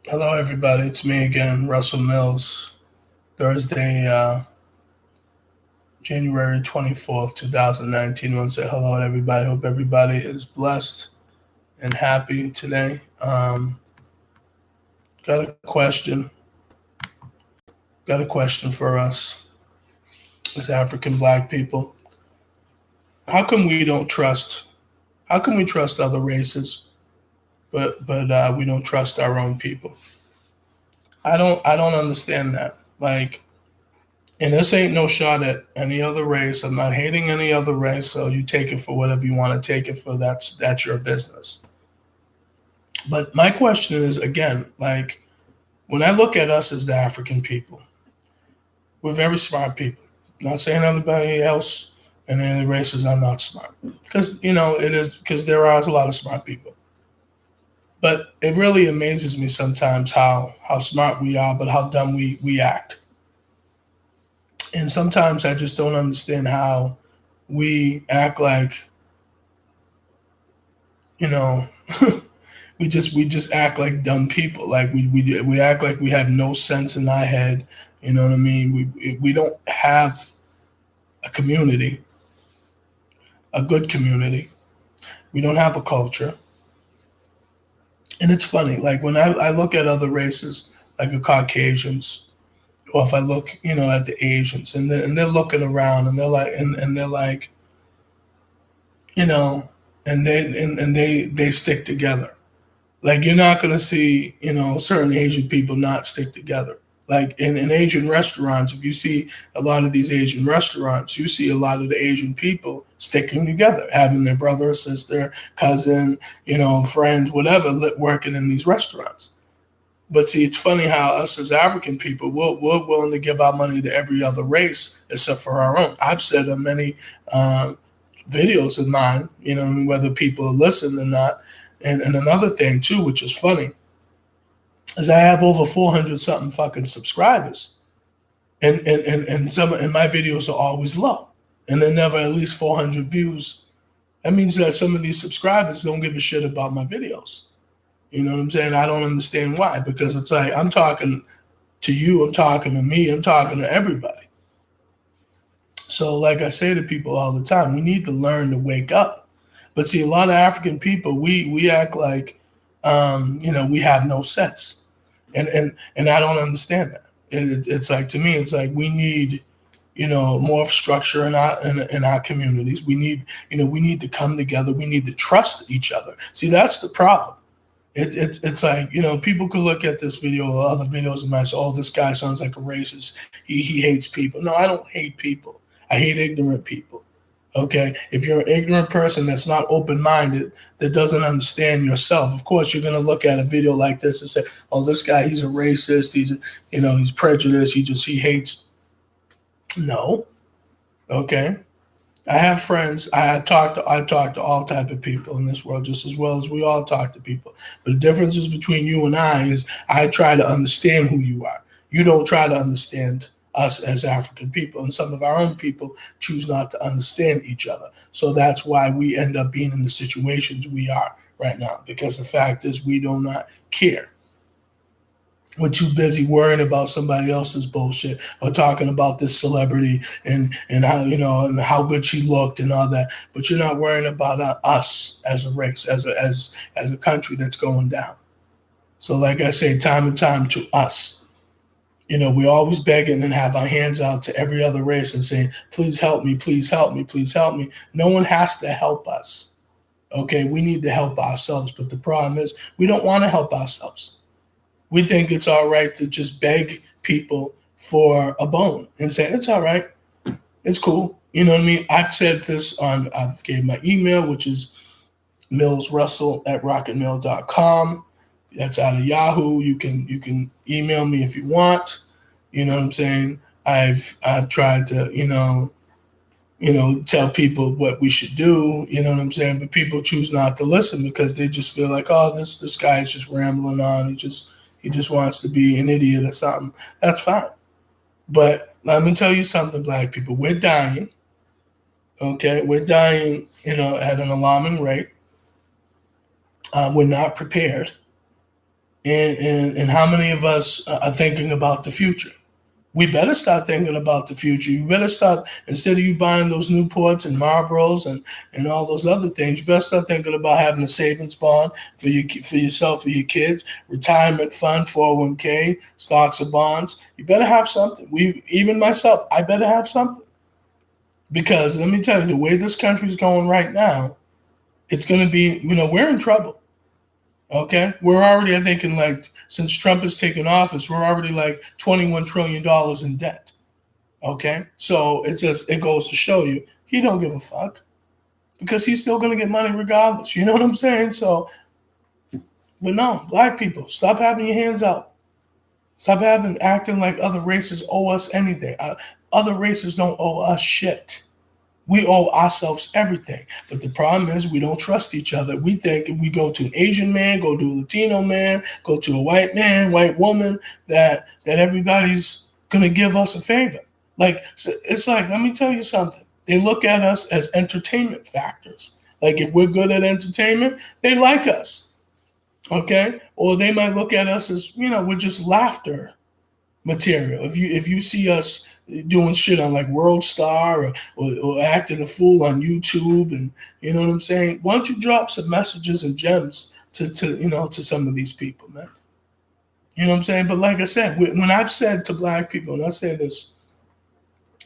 Hello, everybody. It's me again, Russell Mills. Thursday, January 24th, 2019. I want to say hello to everybody. Hope everybody is blessed and happy today. Got a question. Got a question for us as African black people. How come we don't trust? How come we trust other races, but we don't trust our own people? I don't understand that. Like, and this ain't no shot at any other race. I'm not hating any other race, so you take it for whatever you want to take it for. That's your business. But my question is again, like when I look at us as the African people, we're very smart people. Not saying everybody else and any other races are not smart, because it is because there are a lot of smart people. But it really amazes me sometimes how smart we are, but how dumb we act. And sometimes I just don't understand how we act like you know we just act like dumb people. Like we act like we have no sense in our head. You know what I mean? We don't have a community, a good community. We don't have a culture. And it's funny, like when I look at other races, like the Caucasians, or if I look, at the Asians, and they're looking around, and they're like, you know, and they stick together. Like you're not gonna see, certain Asian people not stick together. Like in Asian restaurants, if you see a lot of these Asian restaurants, you see a lot of the Asian people sticking together, having their brother, sister, cousin, friends, whatever, working in these restaurants. But see, it's funny how us as African people, we're willing to give our money to every other race except for our own. I've said on many videos of mine, whether people listen or not. And another thing too, which is funny, is I have over 400 something fucking subscribers, and some and my videos are always low, and they're never at least 400 views. That means that some of these subscribers don't give a shit about my videos. You know what I'm saying? I don't understand why, because it's like I'm talking to you, I'm talking to me, I'm talking to everybody. So, like I say to people all the time, we need to learn to wake up. But see, a lot of African people, we act like, we have no sense, and I don't understand that. And it's like to me, it's like we need, more structure in our communities. We need to come together. We need to trust each other. See, that's the problem. It's like people could look at this video or other videos and might say, "Oh, this guy sounds like a racist. He hates people." No, I don't hate people. I hate ignorant people. Okay, if you're an ignorant person that's not open minded, that doesn't understand yourself, of course you're gonna look at a video like this and say, "Oh, this guy, he's a racist. He's prejudiced. He hates." No, okay. I have friends. I talk to all type of people in this world just as well as we all talk to people. But the differences between you and I is I try to understand who you are. You don't try to understand us as African people, and some of our own people choose not to understand each other. So that's why we end up being in the situations we are right now. Because the fact is, we do not care. We're too busy worrying about somebody else's bullshit or talking about this celebrity and how and how good she looked and all that. But you're not worrying about us as a race, as a country that's going down. So, like I say, time and time to us. We always begging and have our hands out to every other race and saying, "Please help me, please help me, please help me." No one has to help us. Okay, we need to help ourselves. But the problem is, we don't want to help ourselves. We think it's all right to just beg people for a bone and say it's all right, it's cool. You know what I mean? I've gave my email, which is millsrussell@rocketmail.com. That's out of Yahoo. You can email me if you want. You know what I'm saying? I've tried to tell people what we should do. You know what I'm saying? But people choose not to listen because they just feel like, oh, this guy is just rambling on. He just wants to be an idiot or something. That's fine. But let me tell you something, black people. We're dying. Okay, we're dying. At an alarming rate. We're not prepared, And how many of us are thinking about the future? We better start thinking about the future. You better start, instead of you buying those Newports and Marlboros and all those other things, you better start thinking about having a savings bond for yourself, for your kids, retirement fund, 401k, stocks or bonds. You better have something. Even myself, I better have something. Because let me tell you, the way this country's going right now, it's going to be, we're in trouble. Okay, we're already, I think, since Trump has taken office, we're already like $21 trillion in debt. Okay, so it goes to show you he don't give a fuck because he's still gonna get money regardless. You know what I'm saying? So, but no, black people, stop having your hands out. Stop acting like other races owe us anything. Other races don't owe us shit. We owe ourselves everything. But the problem is we don't trust each other. We think if we go to an Asian man, go to a Latino man, go to a white man, white woman, that everybody's going to give us a favor. Like, it's like, let me tell you something. They look at us as entertainment factors. Like, if we're good at entertainment, they like us. Okay? Or they might look at us as, we're just laughter material. If you see us doing shit on like World Star or acting a fool on YouTube, and you know what I'm saying, why don't you drop some messages and gems to some of these people, man? You know what I'm saying? But like I said, when I've said to black people, and I say this,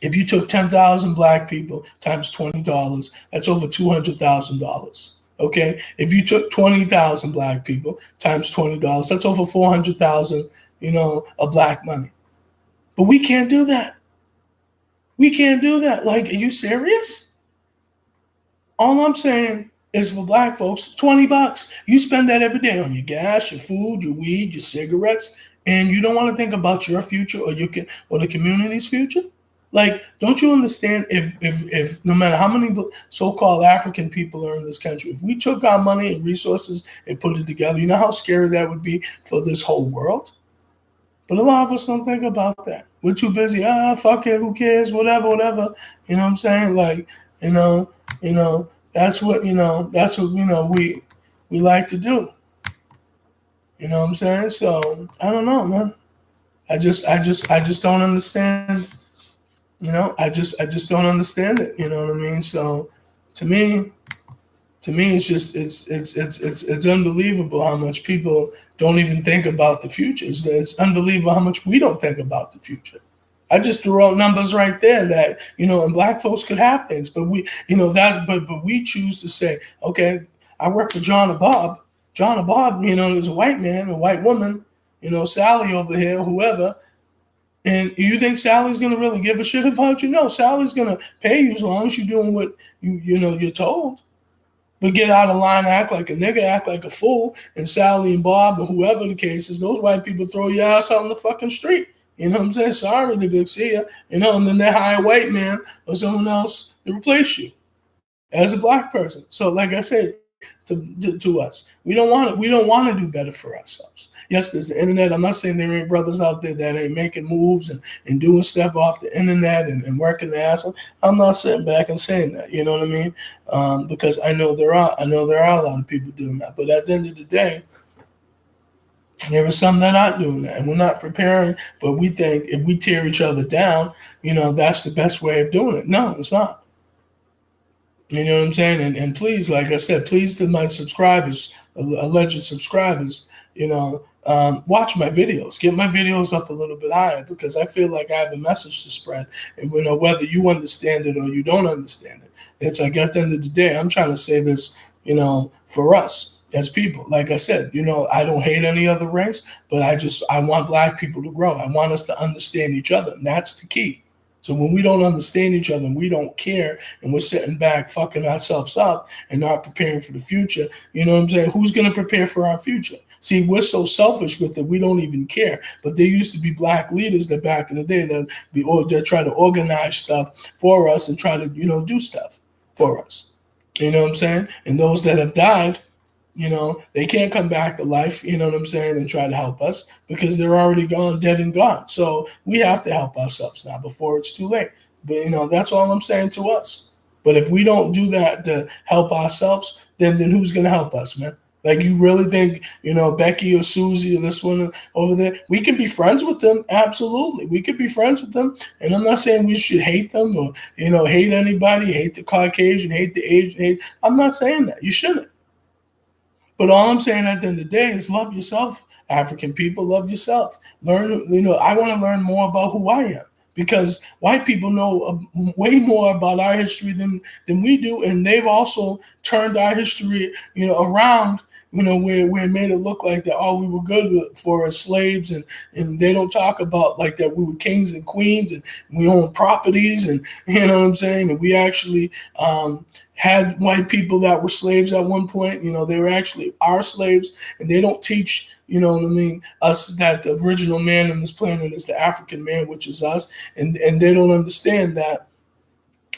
if you took 10,000 black people times $20, that's over $200,000. Okay, if you took 20,000 black people times $20, that's over 400,000. Of black money. But we can't do that. We can't do that. Like, are you serious? All I'm saying is for black folks, $20. You spend that every day on your gas, your food, your weed, your cigarettes, and you don't want to think about your future or the community's future? Like, don't you understand if no matter how many so-called African people are in this country, if we took our money and resources and put it together, you know how scary that would be for this whole world? But a lot of us don't think about that. We're too busy. Fuck it, who cares? Whatever. You know what I'm saying? Like, that's what we like to do. You know what I'm saying? So I don't know, man. I just don't understand. I just don't understand it. You know what I mean? So to me, it's unbelievable how much people don't even think about the future. It's unbelievable how much we don't think about the future. I just threw out numbers right there that, and black folks could have things, but but we choose to say, okay, I work for John or Bob. John or Bob, is a white man, a white woman, Sally over here, whoever. And you think Sally's going to really give a shit about you? No, Sally's going to pay you as long as you're doing what you're told. But get out of line, act like a nigga, act like a fool, and Sally and Bob or whoever the case is, those white people throw your ass out on the fucking street. You know what I'm saying? Sorry, they good see you. And then they hire a white man or someone else to replace you as a black person. So like I said, to us, we don't want to do better for ourselves. Yes, there's the internet. I'm not saying there ain't brothers out there that ain't making moves and doing stuff off the internet and working the ass off. I'm not sitting back and saying that, you know what I mean? Because I know there are a lot of people doing that. But at the end of the day, there are some that aren't doing that, and we're not preparing. But we think if we tear each other down, that's the best way of doing it. No, it's not. You know what I'm saying? And please, like I said, please to my subscribers, alleged subscribers, watch my videos. Get my videos up a little bit higher because I feel like I have a message to spread. And whether you understand it or you don't understand it, it's like at the end of the day, I'm trying to say this, for us as people. Like I said, I don't hate any other race, but I want black people to grow. I want us to understand each other. And that's the key. So when we don't understand each other and we don't care and we're sitting back fucking ourselves up and not preparing for the future, you know what I'm saying? Who's going to prepare for our future? See, we're so selfish with it, we don't even care. But there used to be black leaders that back in the day that try to organize stuff for us and try to, do stuff for us. You know what I'm saying? And those that have died, they can't come back to life, you know what I'm saying, and try to help us because they're already gone, dead and gone. So we have to help ourselves now before it's too late. But, that's all I'm saying to us. But if we don't do that to help ourselves, then who's going to help us, man? Like, you really think, Becky or Susie or this one over there, we can be friends with them? Absolutely. We could be friends with them. And I'm not saying we should hate them or, hate anybody, hate the Caucasian, hate the Asian, I'm not saying that. You shouldn't. But all I'm saying at the end of the day is love yourself, African people, love yourself. Learn, I want to learn more about who I am because white people know way more about our history than we do. And they've also turned our history, around, where it made it look like that, oh, we were good for as slaves, and they don't talk about like that we were kings and queens and we owned properties, and you know what I'm saying, and we actually had white people that were slaves at one point. They were actually our slaves, and they don't teach, us that the original man on this planet is the African man, which is us, and they don't understand that,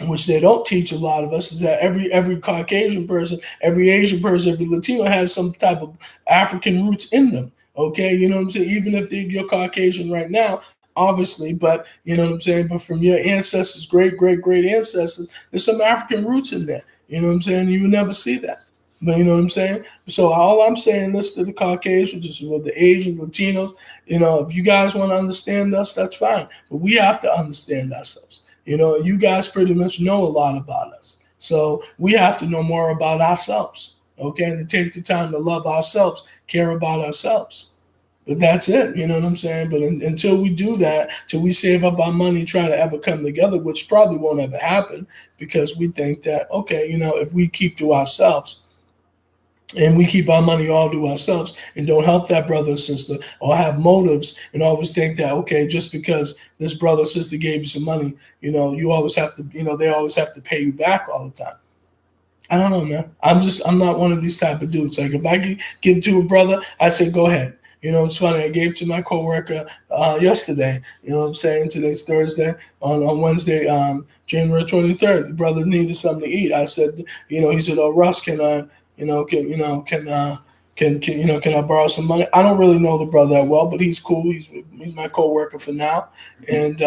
which they don't teach a lot of us, is that every Caucasian person, every Asian person, every Latino has some type of African roots in them. Okay, you know what I'm saying? Even if you're Caucasian right now, obviously, but you know what I'm saying? But from your ancestors, great ancestors, there's some African roots in there. You know what I'm saying? You would never see that. But you know what I'm saying? So all I'm saying, listen to the Caucasians, just with the Asian, Latinos, if you guys want to understand us, that's fine. But we have to understand ourselves. You guys pretty much know a lot about us. So we have to know more about ourselves, okay? And to take the time to love ourselves, care about ourselves. But that's it, you know what I'm saying? But until we do that, till we save up our money, try to ever come together, which probably won't ever happen because we think that, okay, if we keep to ourselves, and we keep our money all to ourselves and don't help that brother or sister or have motives and always think that, okay, just because this brother or sister gave you some money, you always have to, they always have to pay you back all the time. I don't know, man. I'm not one of these type of dudes. Like, if I could give to a brother, I say, go ahead. It's funny. I gave to my coworker yesterday. You know what I'm saying? Today's Thursday. On Wednesday, January 23rd, the brother needed something to eat. I said, he said, oh, Russ, can I, can I borrow some money? I don't really know the brother that well, but he's cool. He's my coworker for now, and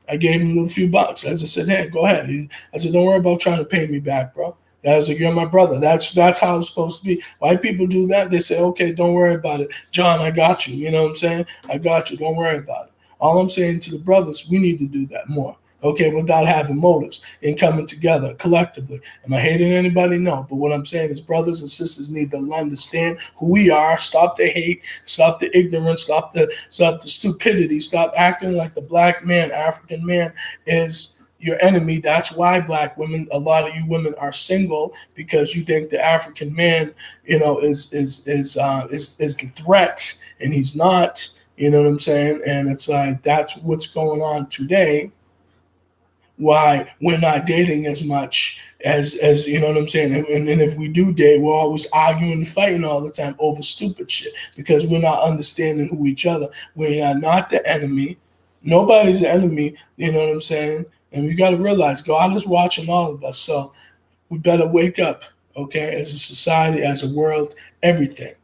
I gave him a few bucks. I just said, hey, go ahead. I said, don't worry about trying to pay me back, bro. I was like, you're my brother. That's how it's supposed to be. White people do that. They say, okay, don't worry about it. John, I got you. You know what I'm saying? I got you. Don't worry about it. All I'm saying to the brothers, we need to do that more. Okay, without having motives and coming together collectively. Am I hating anybody? No. But what I'm saying is brothers and sisters need to understand who we are, stop the hate, stop the ignorance, stop the stupidity, stop acting like the black man, African man is your enemy. That's why black women, a lot of you women are single, because you think the African man, is the threat, and he's not. You know what I'm saying? And it's like that's what's going on today. Why we're not dating as much as you know what I'm saying, and if we do date, we're always arguing and fighting all the time over stupid shit because we're not understanding who each other. We are not the enemy. Nobody's the enemy. You know what I'm saying? And we got to realize God is watching all of us. So we better wake up, okay? As a society, as a world, everything.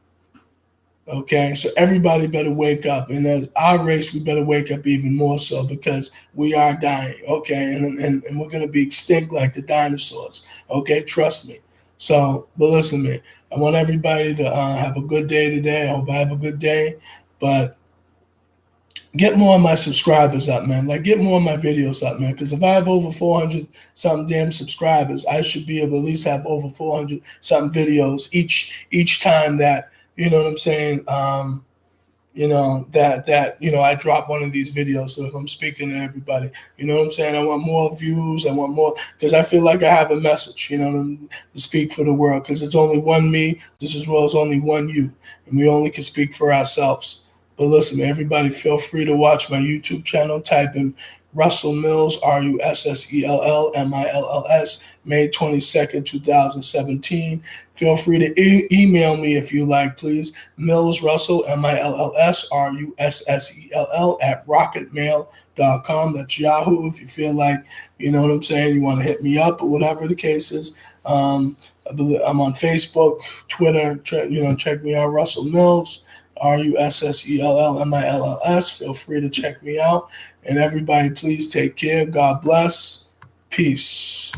Okay, so everybody better wake up, and as our race, we better wake up even more so because we are dying. Okay, and we're gonna be extinct like the dinosaurs. Okay, trust me. So, but listen, man, I want everybody to have a good day today. I hope I have a good day, but get more of my subscribers up, man. Like, get more of my videos up, man. Because if I have over 400 something damn subscribers, I should be able to at least have over 400 something videos each time that, you know what I'm saying, I drop one of these videos. So if I'm speaking to everybody, you know what I'm saying, I want more views. I want more because I feel like I have a message, to speak for the world. Because it's only one me, just as well as only one you, and we only can speak for ourselves. But listen, everybody, feel free to watch my YouTube channel. Type in Russell Mills, RussellMills, May 22nd, 2017. Feel free to email me if you like, please. Mills Russell, MILLSRUSSELL at rocketmail.com. That's Yahoo. If you feel like, you know what I'm saying, you want to hit me up or whatever the case is. I'm on Facebook, Twitter. Check me out, Russell Mills. RussellMills. Feel free to check me out. And everybody, please take care. God bless. Peace.